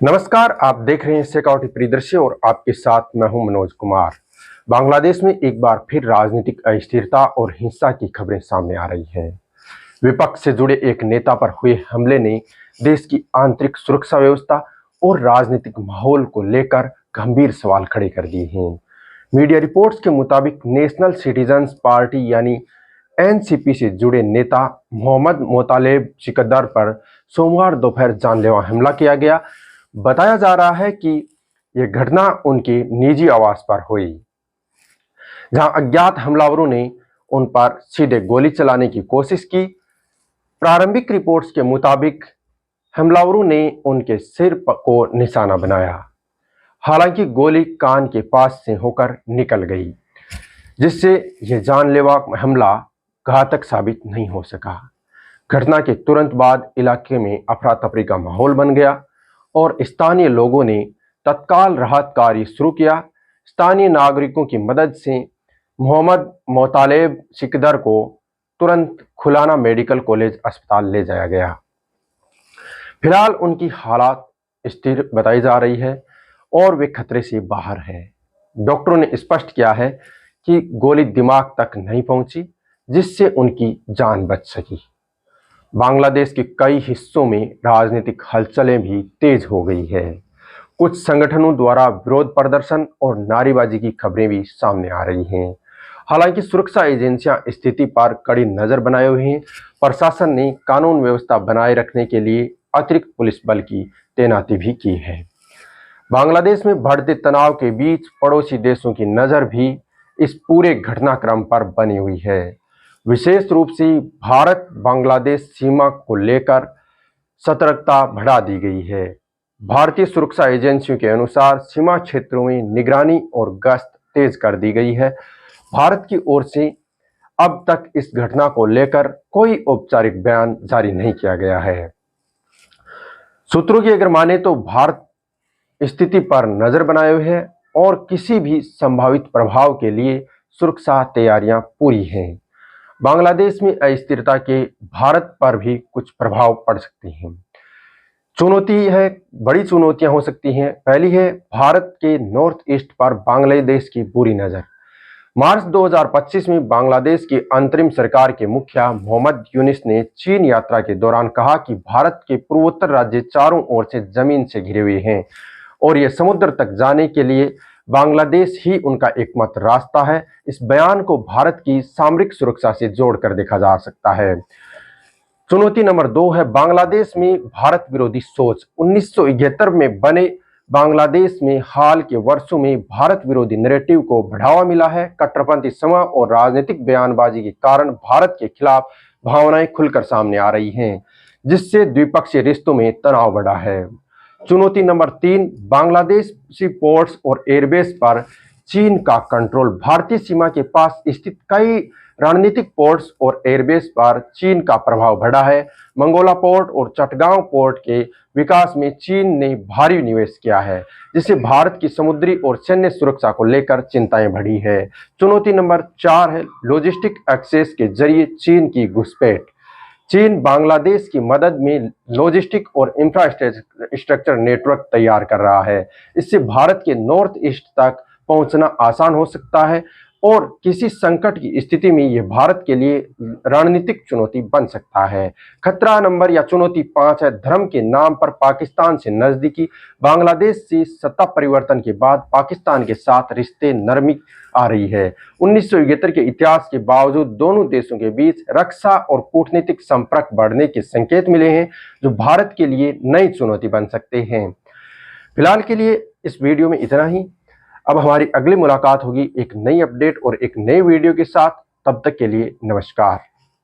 नमस्कार, आप देख रहे हैं सिक्योरिटी परिदृश्य और आपके साथ मैं हूं मनोज कुमार। बांग्लादेश में एक बार फिर राजनीतिक अस्थिरता और हिंसा की खबरें सामने आ रही हैं। विपक्ष से जुड़े एक नेता पर हुए हमले ने देश की आंतरिक सुरक्षा व्यवस्था और राजनीतिक माहौल को लेकर गंभीर सवाल खड़े कर दिए हैं। मीडिया रिपोर्ट्स के मुताबिक नेशनल सिटीजन्स पार्टी यानी एनसीपी से जुड़े नेता मोहम्मद मोतालेब सिकदर पर सोमवार दोपहर जानलेवा हमला किया गया। बताया जा रहा है कि यह घटना उनके निजी आवास पर हुई, जहां अज्ञात हमलावरों ने उन पर सीधे गोली चलाने की कोशिश की। प्रारंभिक रिपोर्ट्स के मुताबिक हमलावरों ने उनके सिर को निशाना बनाया। हालांकि गोली कान के पास से होकर निकल गई, जिससे यह जानलेवा हमला घातक साबित नहीं हो सका। घटना के तुरंत बाद इलाके में अफरा तफरी का माहौल बन गया और स्थानीय लोगों ने तत्काल राहत कार्य शुरू किया। स्थानीय नागरिकों की मदद से मोहम्मद मोतालेब सिकदर को तुरंत खुलाना मेडिकल कॉलेज अस्पताल ले जाया गया। फिलहाल उनकी हालत स्थिर बताई जा रही है और वे खतरे से बाहर हैं। डॉक्टरों ने स्पष्ट किया है कि गोली दिमाग तक नहीं पहुंची, जिससे उनकी जान बच सकी। बांग्लादेश के कई हिस्सों में राजनीतिक हलचलें भी तेज हो गई है। कुछ संगठनों द्वारा विरोध प्रदर्शन और नारेबाजी की खबरें भी सामने आ रही हैं। हालांकि सुरक्षा एजेंसियां स्थिति पर कड़ी नजर बनाए हुए हैं। प्रशासन ने कानून व्यवस्था बनाए रखने के लिए अतिरिक्त पुलिस बल की तैनाती भी की है। बांग्लादेश में बढ़ते तनाव के बीच पड़ोसी देशों की नजर भी इस पूरे घटनाक्रम पर बनी हुई है। विशेष रूप से भारत बांग्लादेश सीमा को लेकर सतर्कता बढ़ा दी गई है। भारतीय सुरक्षा एजेंसियों के अनुसार सीमा क्षेत्रों में निगरानी और गश्त तेज कर दी गई है। भारत की ओर से अब तक इस घटना को लेकर कोई औपचारिक बयान जारी नहीं किया गया है। सूत्रों की अगर माने तो भारत स्थिति पर नजर बनाए हुए है और किसी भी संभावित प्रभाव के लिए सुरक्षा तैयारियां पूरी हैं। बांग्लादेश में अस्थिरता के भारत पर भी कुछ प्रभाव पड़ सकते हैं। चुनौती है, बड़ी चुनौतियां हो सकती हैं। पहली है भारत के नॉर्थ ईस्ट पर बांग्लादेश की बुरी नजर। मार्च 2025 में बांग्लादेश की अंतरिम सरकार के मुखिया मोहम्मद यूनिस ने चीन यात्रा के दौरान कहा कि भारत के पूर्वोत्तर राज्य चारों ओर से जमीन से घिरे हुए हैं और ये समुद्र तक जाने के लिए बांग्लादेश ही उनका एकमात्र रास्ता है। इस बयान को भारत की सामरिक सुरक्षा से जोड़कर देखा जा सकता है। चुनौती नंबर 2 है बांग्लादेश में भारत विरोधी सोच। 1971 में बने बांग्लादेश में हाल के वर्षों में भारत विरोधी नैरेटिव को बढ़ावा मिला है। कट्टरपंथी समझ और राजनीतिक बयानबाजी के कारण भारत के खिलाफ भावनाएं खुलकर सामने आ रही हैं, जिससे द्विपक्षीय रिश्तों में तनाव बढ़ा है। चुनौती नंबर 3 बांग्लादेशी पोर्ट्स और एयरबेस पर चीन का कंट्रोल। भारतीय सीमा के पास स्थित कई रणनीतिक पोर्ट्स और एयरबेस पर चीन का प्रभाव बढ़ा है। मंगोला पोर्ट और चटगांव पोर्ट के विकास में चीन ने भारी निवेश किया है, जिससे भारत की समुद्री और सैन्य सुरक्षा को लेकर चिंताएं बढ़ी है। चुनौती नंबर 4 है लॉजिस्टिक एक्सेस के जरिए चीन की घुसपैठ। चीन बांग्लादेश की मदद में लॉजिस्टिक और इंफ्रास्ट्रक्चर नेटवर्क तैयार कर रहा है। इससे भारत के नॉर्थ ईस्ट तक पहुंचना आसान हो सकता है और किसी संकट की स्थिति में यह भारत के लिए रणनीतिक चुनौती बन सकता है। खतरा नंबर या चुनौती 5 है धर्म के नाम पर पाकिस्तान से नजदीकी। बांग्लादेश से सत्ता परिवर्तन के बाद पाकिस्तान के साथ रिश्ते नरमी आ रही है। 1971 के इतिहास के बावजूद दोनों देशों के बीच रक्षा और कूटनीतिक संपर्क बढ़ने के संकेत मिले हैं, जो भारत के लिए नई चुनौती बन सकते हैं। फिलहाल के लिए इस वीडियो में इतना ही। अब हमारी अगली मुलाकात होगी एक नई अपडेट और एक नई वीडियो के साथ। तब तक के लिए नमस्कार।